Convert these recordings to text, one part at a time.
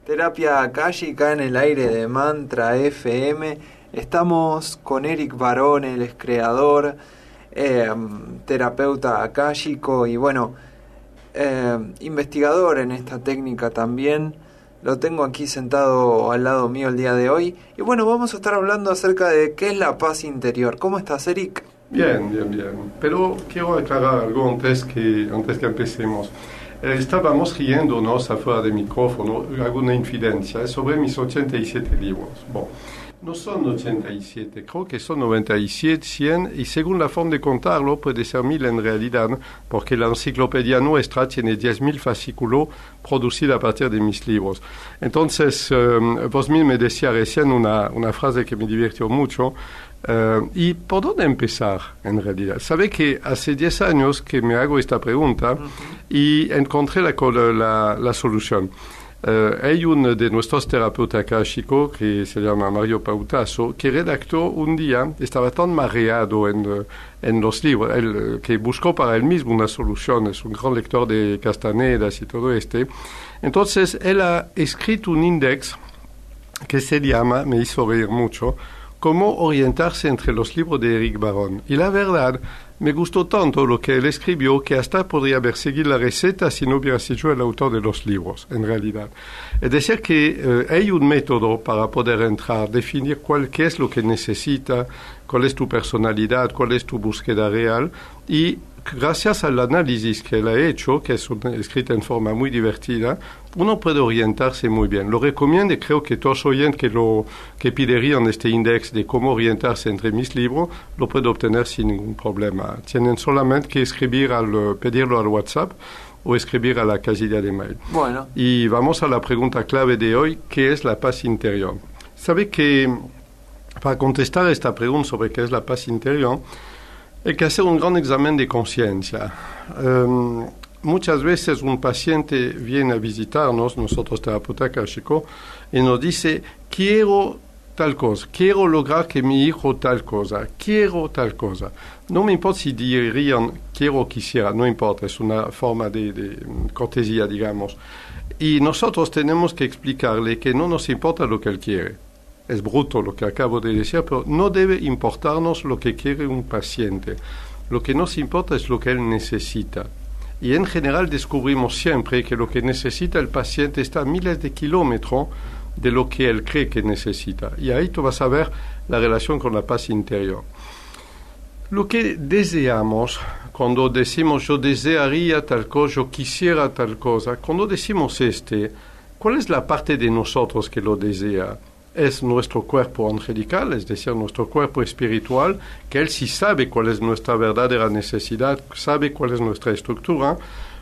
Terapia Akáshica en el aire de Mantra FM. Estamos con Eric Barón, él es creador, terapeuta akáshico y investigador en esta técnica también. Lo tengo aquí sentado al lado mío el día de hoy. Y vamos a estar hablando acerca de qué es la paz interior. ¿Cómo estás, Eric? Bien. Pero quiero aclarar algo antes que empecemos. Estábamos riéndonos afuera del micrófono, alguna infidencia, sobre mis 87 libros. No son 87, creo que son 97, 100, y según la forma de contarlo puede ser 1000 en realidad, porque la enciclopedia nuestra tiene 10.000 fascículos producidos a partir de mis libros. Entonces, vos mismo me decía recién una frase que me divirtió mucho. ¿Y por dónde empezar en realidad? Sabe que hace 10 años que me hago esta pregunta y encontré la solución. Hay uno de nuestros terapeutas akáshicos que se llama Mario Pautasso, que redactó un día, estaba tan mareado en los libros, que buscó para él mismo una solución, es un gran lector de Castanedas y todo Entonces, él ha escrito un índice que se llama, me hizo reír mucho, Cómo orientarse entre los libros de Eric Barón. Y la verdad, me gustó tanto lo que él escribió que hasta podría haber seguido la receta si no hubiera sido el autor de los libros, en realidad. Es decir, que hay un método para poder entrar, definir qué es lo que necesita, cuál es tu personalidad, cuál es tu búsqueda real, y gracias al análisis que él ha hecho, que es escrita en forma muy divertida, uno puede orientarse muy bien. Lo recomiendo y creo que todos oyentes que pedirían este índice de cómo orientarse entre mis libros, lo pueden obtener sin ningún problema. Tienen solamente que pedirlo al WhatsApp o escribir a la casilla de mail. Y vamos a la pregunta clave de hoy, ¿qué es la paz interior? Sabe que para contestar esta pregunta sobre qué es la paz interior, hay que hacer un gran examen de conciencia. Muchas veces un paciente viene a visitarnos, nosotros terapeuta akáshico, y nos dice, quiero tal cosa, quiero lograr que mi hijo tal cosa, quiero tal cosa. No me importa si dirían quiero quisiera, no importa, es una forma de cortesía, digamos. Y nosotros tenemos que explicarle que no nos importa lo que él quiere. Es bruto lo que acabo de decir, pero no debe importarnos lo que quiere un paciente. Lo que nos importa es lo que él necesita. Y en general descubrimos siempre que lo que necesita el paciente está a miles de kilómetros de lo que él cree que necesita. Y ahí tú vas a ver la relación con la paz interior. Lo que deseamos, cuando decimos yo desearía tal cosa, yo quisiera tal cosa, cuando decimos ¿cuál es la parte de nosotros que lo desea? Es nuestro cuerpo angelical, es decir, nuestro cuerpo espiritual, que él sí sabe cuál es nuestra verdadera necesidad, sabe cuál es nuestra estructura,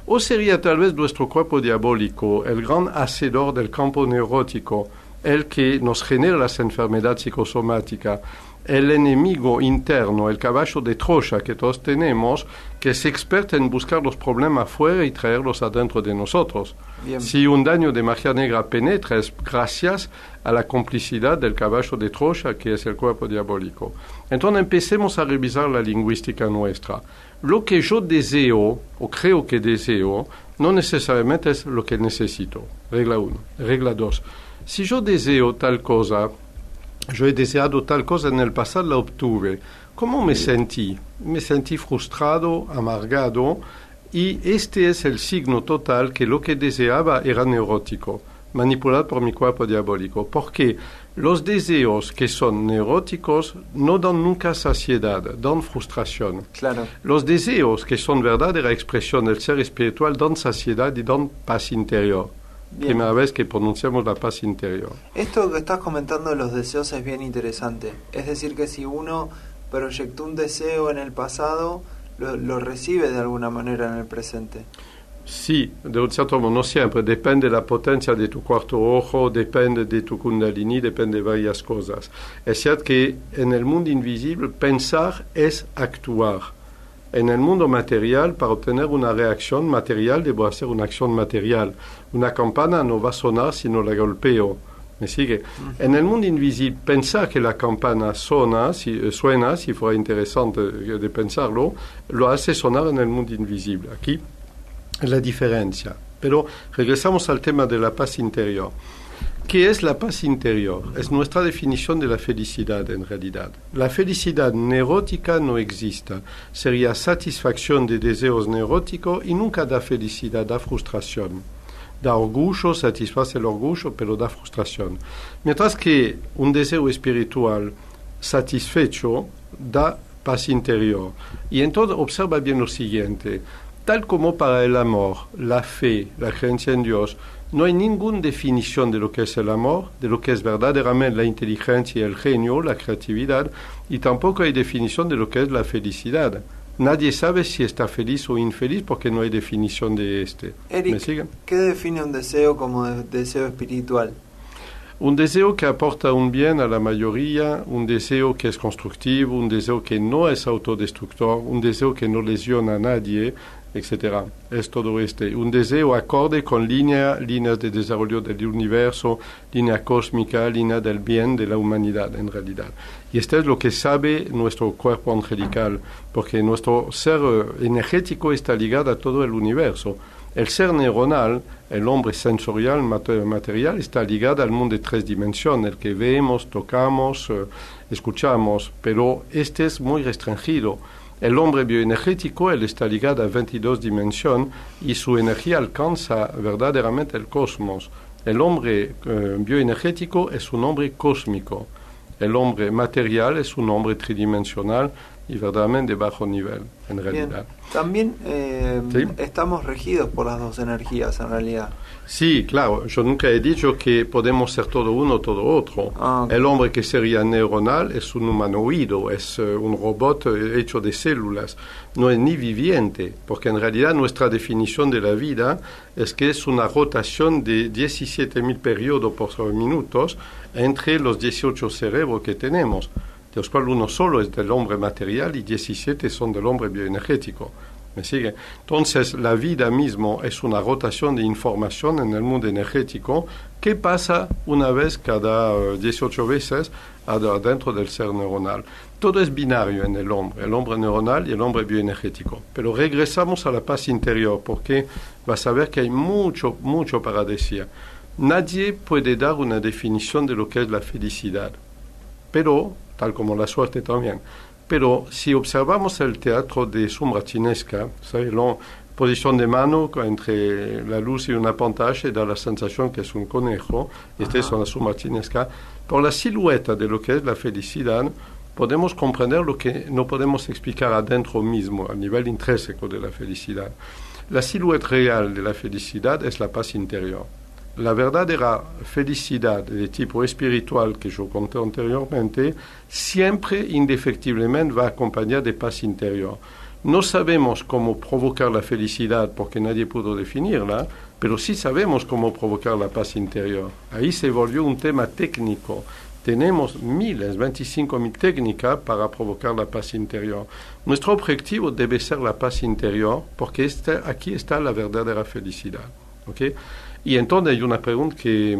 o sería tal vez nuestro cuerpo diabólico, el gran hacedor del campo neurótico, el que nos genera las enfermedades psicosomáticas, el enemigo interno, el caballo de Troya que todos tenemos, que es experto en buscar los problemas fuera y traerlos adentro de nosotros. Bien. Si un daño de magia negra penetra, es gracias a la complicidad del caballo de Troya, que es el cuerpo diabólico. Entonces empecemos a revisar la lingüística nuestra. Lo que yo deseo, o creo que deseo, no necesariamente es lo que necesito. Regla 1. Regla 2. Si yo deseo tal cosa, yo he deseado tal cosa en el pasado, la obtuve. ¿Cómo me sentí? Me sentí frustrado, amargado, y este es el signo total que lo que deseaba era neurótico, manipulado por mi cuerpo diabólico. Porque los deseos que son neuróticos no dan nunca saciedad, dan frustración. Claro. Los deseos que son verdadera expresión del ser espiritual dan saciedad y dan paz interior. Bien. Primera vez que pronunciamos la paz interior. Esto que estás comentando de los deseos es bien interesante. Es decir, que si uno proyectó un deseo en el pasado, lo recibe de alguna manera en el presente. Sí, de un cierto modo, no siempre. Depende de la potencia de tu cuarto ojo, depende de tu kundalini, depende de varias cosas. Es cierto que en el mundo invisible pensar es actuar. En el mundo material, para obtener una reacción material, debo hacer una acción material. Una campana no va a sonar si no la golpeo. ¿Me sigue? En el mundo invisible, pensar que la campana suena, si fuera interesante de pensarlo, lo hace sonar en el mundo invisible. Aquí es la diferencia. Pero regresamos al tema de la paz interior. ¿Qué es la paz interior? Es nuestra definición de la felicidad en realidad. La felicidad neurótica no existe. Sería satisfacción de deseos neuróticos y nunca da felicidad, da frustración. Da orgullo, satisface el orgullo, pero da frustración. Mientras que un deseo espiritual satisfecho da paz interior. Y entonces observa bien lo siguiente. Tal como para el amor, la fe, la creencia en Dios, no hay ninguna definición de lo que es el amor, de lo que es verdaderamente la inteligencia, el genio, la creatividad, y tampoco hay definición de lo que es la felicidad. Nadie sabe si está feliz o infeliz porque no hay definición de este. Eric, ¿Me siguen? ¿qué define un deseo como deseo espiritual? Un deseo que aporta un bien a la mayoría, un deseo que es constructivo, un deseo que no es autodestructor, un deseo que no lesiona a nadie, etc. Es todo este. Un deseo acorde con líneas de desarrollo del universo, línea cósmica, línea del bien de la humanidad en realidad. Y esto es lo que sabe nuestro cuerpo angelical, porque nuestro ser energético está ligado a todo el universo. El ser neuronal, el hombre sensorial, material, está ligado al mundo de 3 dimensiones, el que vemos, tocamos, escuchamos, pero este es muy restringido. El hombre bioenergético, él está ligado a 22 dimensiones y su energía alcanza verdaderamente el cosmos. El hombre bioenergético es un hombre cósmico. El hombre material es un hombre tridimensional y verdaderamente de bajo nivel, en realidad. Bien. También ¿Sí? Estamos regidos por las dos energías, en realidad. Sí, claro, yo nunca he dicho que podemos ser todo uno, todo otro. Okay. El hombre que sería neuronal es un humanoide, es un robot hecho de células, no es ni viviente, porque en realidad nuestra definición de la vida es que es una rotación de 17.000 periodos por minutos entre los 18 cerebros que tenemos, de los cuales uno solo es del hombre material y 17 son del hombre bioenergético. ¿Me sigue? Entonces, la vida mismo es una rotación de información en el mundo energético que pasa una vez cada 18 veces adentro del ser neuronal. Todo es binario en el hombre neuronal y el hombre bioenergético. Pero regresamos a la paz interior, porque vas a ver que hay mucho, mucho para decir. Nadie puede dar una definición de lo que es la felicidad, pero, tal como la suerte también. Pero si observamos el teatro de sombra chinesca, ¿sabes? La posición de mano entre la luz y una pantalla da la sensación que es un conejo. Esta es una sombra chinesca. Por la silueta de lo que es la felicidad, podemos comprender lo que no podemos explicar adentro mismo, a nivel intrínseco de la felicidad. La silueta real de la felicidad es la paz interior. La verdadera felicidad de tipo espiritual que yo conté anteriormente siempre indefectiblemente va acompañada de paz interior. No sabemos cómo provocar la felicidad porque nadie pudo definirla, pero sí sabemos cómo provocar la paz interior. Ahí se volvió un tema técnico. Tenemos 25.000 técnicas para provocar la paz interior. Nuestro objetivo debe ser la paz interior porque aquí está la verdadera felicidad. ¿Okay? Y entonces hay una pregunta que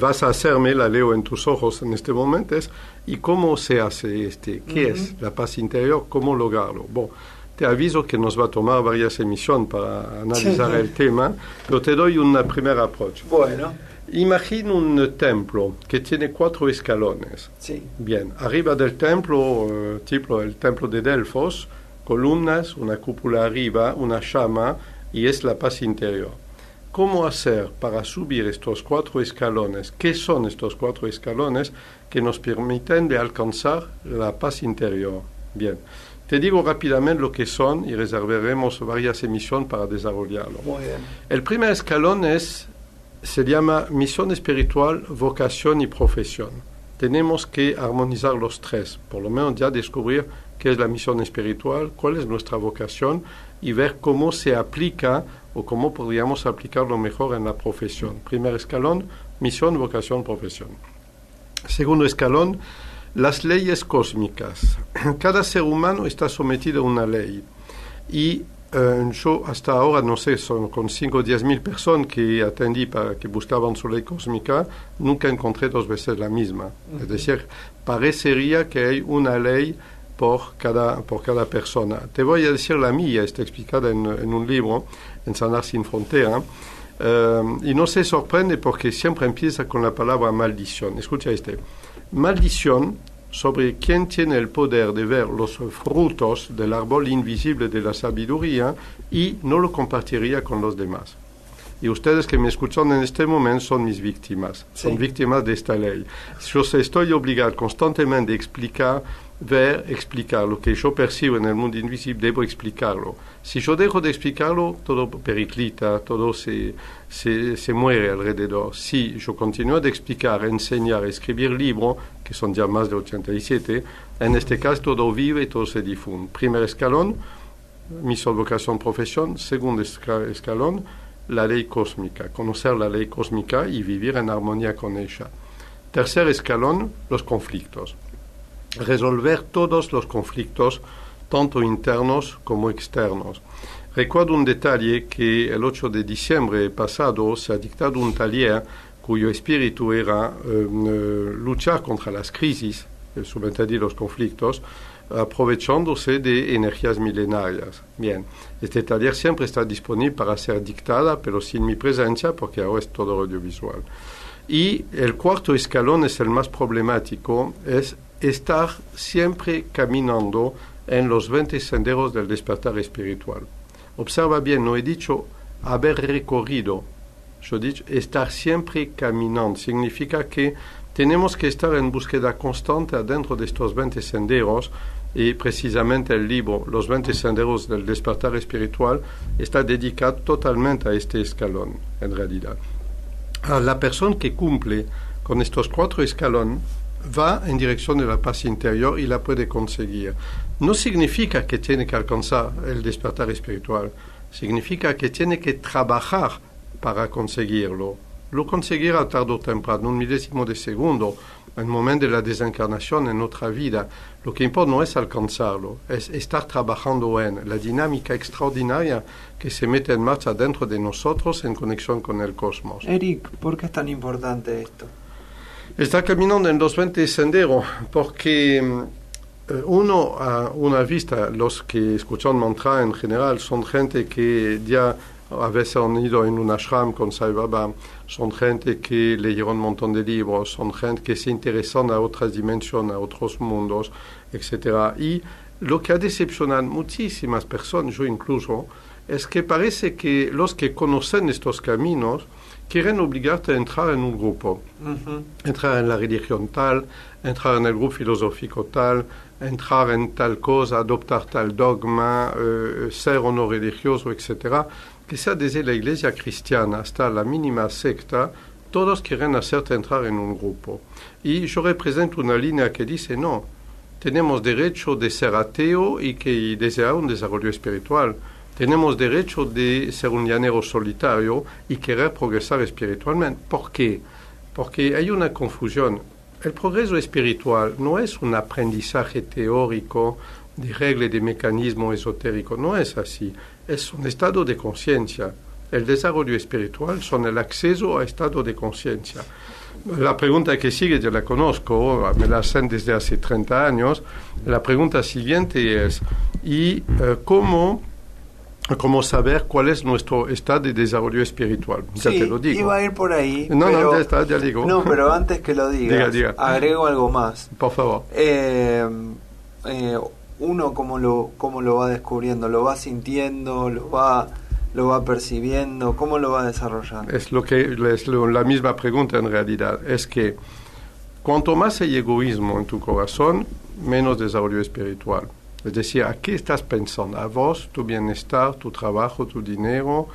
vas a hacerme, la leo en tus ojos en este momento, es ¿y cómo se hace ¿Qué es la paz interior? ¿Cómo lograrlo? Bueno, te aviso que nos va a tomar varias emisiones para analizar el tema, pero te doy una primera approach. Bueno. Imagina un templo que tiene 4 escalones. Sí. Bien, arriba del templo, tipo el templo de Delfos, columnas, una cúpula arriba, una llama, y es la paz interior. ¿Cómo hacer para subir estos 4 escalones? ¿Qué son estos 4 escalones que nos permiten de alcanzar la paz interior? Bien, te digo rápidamente lo que son y reservaremos varias emisiones para desarrollarlo. Muy bien. El primer escalón se llama misión espiritual, vocación y profesión. Tenemos que armonizar los 3, por lo menos ya descubrir qué es la misión espiritual, cuál es nuestra vocación y ver cómo se aplica o cómo podríamos aplicarlo mejor en la profesión. Primer escalón, misión, vocación, profesión. Segundo escalón, las leyes cósmicas. Cada ser humano está sometido a una ley. Y yo hasta ahora, no sé, son con 5 o 10 mil personas que atendí para que buscaban su ley cósmica, nunca encontré 2 veces la misma. Es decir, parecería que hay una ley por cada persona. Te voy a decir la mía, está explicada en un libro, en Sanar Sin Frontera. Y no se sorprende porque siempre empieza con la palabra maldición. Escucha maldición sobre quien tiene el poder de ver los frutos del árbol invisible de la sabiduría y no lo compartiría con los demás. Y ustedes que me escuchan en este momento son mis víctimas, son víctimas de esta ley. Yo estoy obligado constantemente a explicar lo que yo percibo en el mundo invisible, debo explicarlo. Si yo dejo de explicarlo, todo periclita, todo se muere alrededor. Si yo continúo de explicar, enseñar, escribir libros, que son ya más de 87, en este caso todo vive y todo se difunde. Primer escalón, misión, vocación, profesión. Segundo escalón, la ley cósmica, conocer la ley cósmica y vivir en armonía con ella. Tercer escalón, los conflictos. Resolver todos los conflictos, tanto internos como externos. Recuerdo un detalle que el 8 de diciembre pasado se ha dictado un taller cuyo espíritu era luchar contra las crisis, subentendido los conflictos, aprovechándose de energías milenarias. Bien, este taller siempre está disponible para ser dictada, pero sin mi presencia, porque ahora es todo audiovisual. Y el cuarto escalón es el más problemático, es estar siempre caminando en los 20 senderos del despertar espiritual. Observa bien, no he dicho haber recorrido, yo he dicho estar siempre caminando. Significa que tenemos que estar en búsqueda constante dentro de estos 20 senderos, y precisamente el libro Los 20 senderos del despertar espiritual está dedicado totalmente a este escalón, en realidad. A la persona que cumple con estos 4 escalones va en dirección de la paz interior y la puede conseguir. No significa que tiene que alcanzar el despertar espiritual, significa que tiene que trabajar para conseguirlo. Lo conseguirá tarde o temprano, un milésimo de segundo, en el momento de la desencarnación en otra vida. Lo que importa no es alcanzarlo, es estar trabajando en la dinámica extraordinaria que se mete en marcha dentro de nosotros en conexión con el cosmos. Eric, ¿por qué es tan importante esto? Está caminando en los 20 senderos porque uno a una vista, los que escuchan mantra en general son gente que ya a veces han ido en un ashram con Sai Baba, son gente que leyeron un montón de libros, son gente que se interesan a otras dimensiones, a otros mundos, etc. Y lo que ha decepcionado muchísimas personas, yo incluso, es que parece que los que conocen estos caminos quieren obligarte a entrar en un grupo, entrar en la religión tal, entrar en el grupo filosófico tal, entrar en tal cosa, adoptar tal dogma, ser o no religioso, etc., que sea desde la iglesia cristiana hasta la mínima secta, todos quieren hacerte entrar en un grupo. Y yo represento una línea que dice, no, tenemos derecho de ser ateo y que desear un desarrollo espiritual. Tenemos derecho de ser un llanero solitario y querer progresar espiritualmente. ¿Por qué? Porque hay una confusión. El progreso espiritual no es un aprendizaje teórico de reglas de mecanismo esotérico, no es así. Es un estado de conciencia. El desarrollo espiritual son el acceso a estado de conciencia. La pregunta que sigue, yo la conozco, me la hacen desde hace 30 años. La pregunta siguiente es, ¿cómo saber cuál es nuestro estado de desarrollo espiritual? Ya sí, te lo digo. Iba a ir por ahí. No, pero, no, ya digo. No, pero antes que lo digas, diga. agrego algo más. Por favor. Uno cómo lo va descubriendo, lo va sintiendo, lo va percibiendo, cómo lo va desarrollando. Es la misma pregunta en realidad. Es que cuanto más hay egoísmo en tu corazón, menos desarrollo espiritual. Es decir, ¿a qué estás pensando? ¿A vos, tu bienestar, tu trabajo, tu dinero?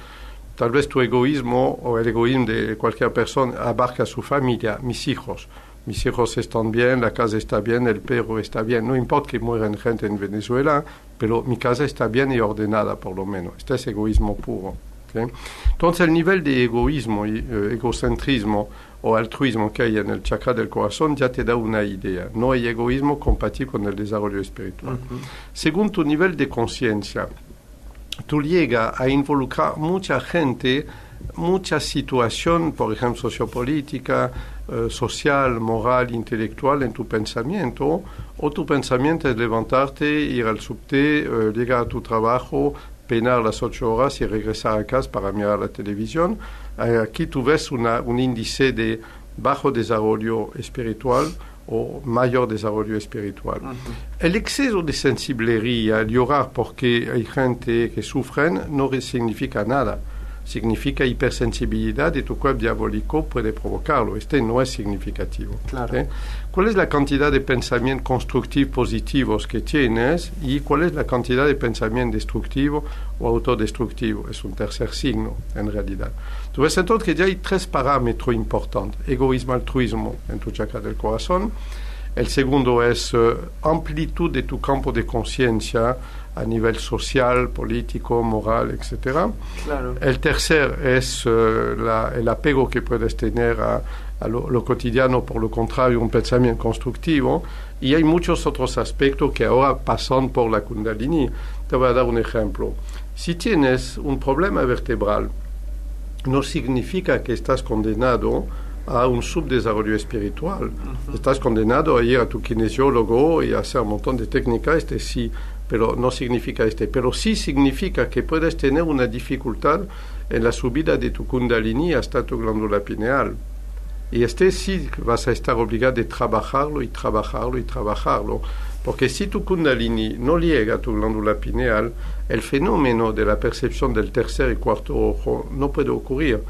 Tal vez tu egoísmo o el egoísmo de cualquier persona abarca a su familia, mis hijos. Mis hijos están bien, la casa está bien, el perro está bien. No importa que mueran gente en Venezuela, pero mi casa está bien y ordenada por lo menos. Este es egoísmo puro. ¿Okay? Entonces el nivel de egoísmo, egocentrismo o altruismo que hay en el chakra del corazón ya te da una idea. No hay egoísmo compatible con el desarrollo espiritual. Según tu nivel de conciencia, tú llegas a involucrar mucha gente, mucha situación, por ejemplo, sociopolítica, social, moral, intelectual en tu pensamiento, o tu pensamiento es levantarte, ir al subte, llegar a tu trabajo, peinar las 8 horas y regresar a casa para mirar la televisión. Aquí tú ves un índice de bajo desarrollo espiritual o mayor desarrollo espiritual. El exceso de sensiblería, el llorar porque hay gente que sufren, no significa nada. Significa hipersensibilidad y tu cuerpo diabólico puede provocarlo. No es significativo. Claro. ¿Cuál es la cantidad de pensamientos constructivos positivos que tienes y cuál es la cantidad de pensamiento destructivo o autodestructivo? Es un tercer signo, en realidad. Tú ves entonces que ya hay 3 parámetros importantes. Egoísmo, altruismo en tu chakra del corazón. El segundo es amplitud de tu campo de conciencia a nivel social, político, moral, etc. Claro. El tercer es el apego que puedes tener a lo cotidiano, por lo contrario, un pensamiento constructivo. Y hay muchos otros aspectos que ahora pasan por la Kundalini. Te voy a dar un ejemplo. Si tienes un problema vertebral, no significa que estás condenado a un subdesarrollo espiritual. Estás condenado a ir a tu kinesiólogo y a hacer un montón de técnicas, sí, pero no significa pero sí significa que puedes tener una dificultad en la subida de tu kundalini hasta tu glándula pineal. Y sí vas a estar obligado a trabajarlo y trabajarlo y trabajarlo, porque si tu kundalini no llega a tu glándula pineal, el fenómeno de la percepción del tercer y cuarto ojo no puede ocurrir.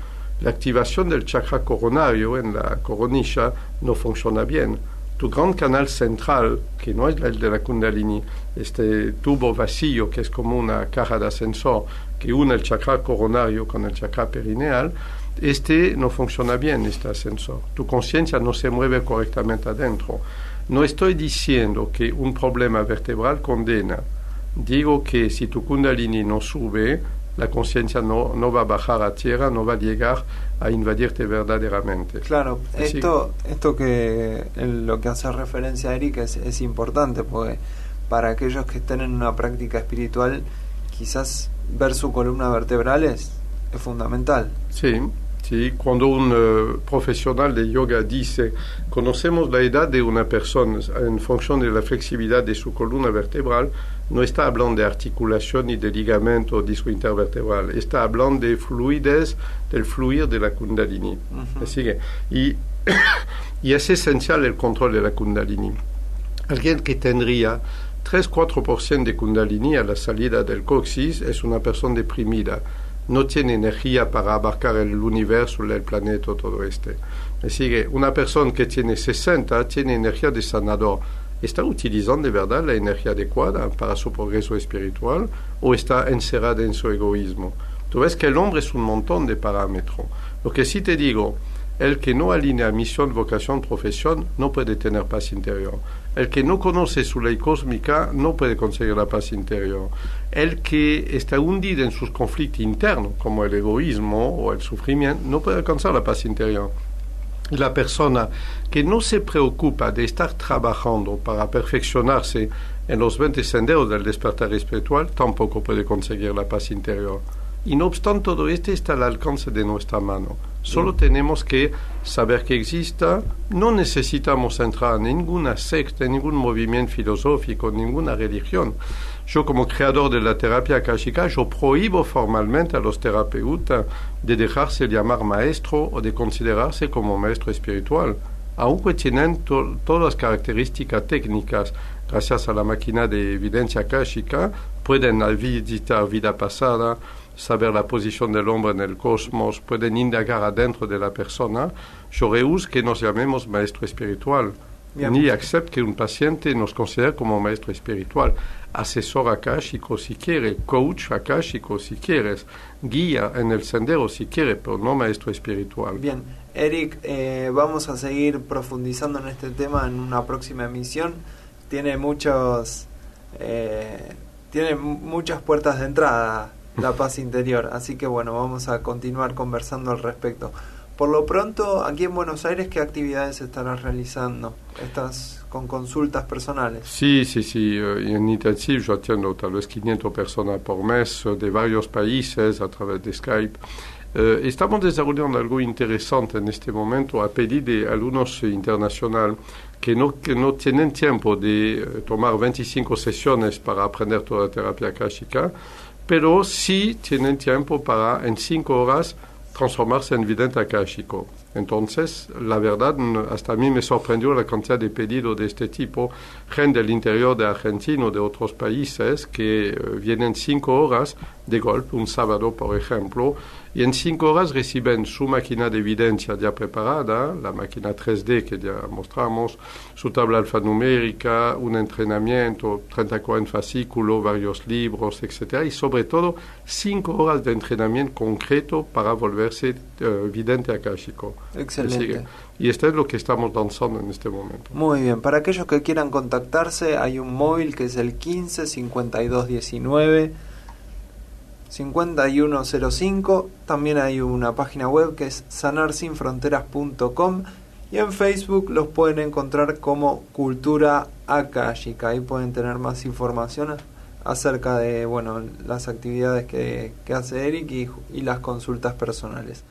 La activación del chakra coronario en la coronilla no funciona bien. Tu gran canal central, que no es el de la Kundalini, este tubo vacío que es como una caja de ascensor que une el chakra coronario con el chakra perineal, no funciona bien, este ascensor. Tu conciencia no se mueve correctamente adentro. No estoy diciendo que un problema vertebral condena. Digo que si tu Kundalini no sube, la conciencia no va a bajar a tierra, no va a llegar a invadirte verdaderamente. Claro, esto que lo que hace referencia a Eric es importante, porque para aquellos que estén en una práctica espiritual, quizás ver su columna vertebral es fundamental. Sí. Sí, cuando un profesional de yoga dice conocemos la edad de una persona en función de la flexibilidad de su columna vertebral, no está hablando de articulación ni de ligamento o disco intervertebral, está hablando de fluidez, del fluir de la Kundalini. Así que, y es esencial el control de la Kundalini. Alguien que tendría 3-4% de Kundalini a la salida del coxis es una persona deprimida. No tiene energía para abarcar el universo, el planeta, todo Así que una persona que tiene 60 tiene energía de sanador. ¿Está utilizando de verdad la energía adecuada para su progreso espiritual o está encerrada en su egoísmo? Tú ves que el hombre es un montón de parámetros. Lo que sí te digo, el que no alinea misión, vocación, profesión, no puede tener paz interior. El que no conoce su ley cósmica no puede conseguir la paz interior. El que está hundido en sus conflictos internos, como el egoísmo o el sufrimiento, no puede alcanzar la paz interior. Y la persona que no se preocupa de estar trabajando para perfeccionarse en los 20 senderos del despertar espiritual, tampoco puede conseguir la paz interior. Y no obstante, todo está al alcance de nuestra mano. Solo tenemos que saber que exista. No necesitamos entrar en ninguna secta, en ningún movimiento filosófico, ninguna religión. Yo, como creador de la terapia akáshica, yo prohíbo formalmente a los terapeutas de dejarse llamar maestro o de considerarse como maestro espiritual, aunque tienen todas las características técnicas. Gracias a la máquina de evidencia akáshica, pueden visitar vida pasada, saber la posición del hombre en el cosmos, pueden indagar adentro de la persona. Yo rehuso que nos llamemos maestro espiritual, ni acepto que un paciente nos considere como maestro espiritual. Asesor akáshico si quiere, coach akáshico si quieres, guía en el sendero si quiere, pero no maestro espiritual. Bien, Eric, vamos a seguir profundizando en este tema en una próxima emisión. Tiene muchas puertas de entrada la paz interior, así que bueno, vamos a continuar conversando al respecto. Por lo pronto, aquí en Buenos Aires, ¿qué actividades estarás realizando? ¿Estás con consultas personales? Sí. En intensivo yo atiendo tal vez 500 personas por mes de varios países a través de Skype. Estamos desarrollando algo interesante en este momento a pedido de alumnos internacionales que no tienen tiempo de tomar 25 sesiones para aprender toda la terapia akáshica. pero sí tienen tiempo para en 5 horas transformarse en vidente akáshico. Entonces, la verdad, hasta a mí me sorprendió la cantidad de pedidos de este tipo, gente del interior de Argentina o de otros países que vienen 5 horas de golpe, un sábado por ejemplo, y en 5 horas reciben su máquina de evidencia ya preparada, la máquina 3D que ya mostramos, su tabla alfanumérica, un entrenamiento, 34 fascículos, varios libros, etc. Y sobre todo 5 horas de entrenamiento concreto para volverse vidente akáshico. Excelente. Y esto es lo que estamos lanzando en este momento. Muy bien, para aquellos que quieran contactarse, hay un móvil que es el 15 52 19 5105. También hay una página web que es sanarsinfronteras.com, y en Facebook los pueden encontrar como Cultura Akáshica. Ahí pueden tener más información acerca de las actividades que hace Eric y las consultas personales.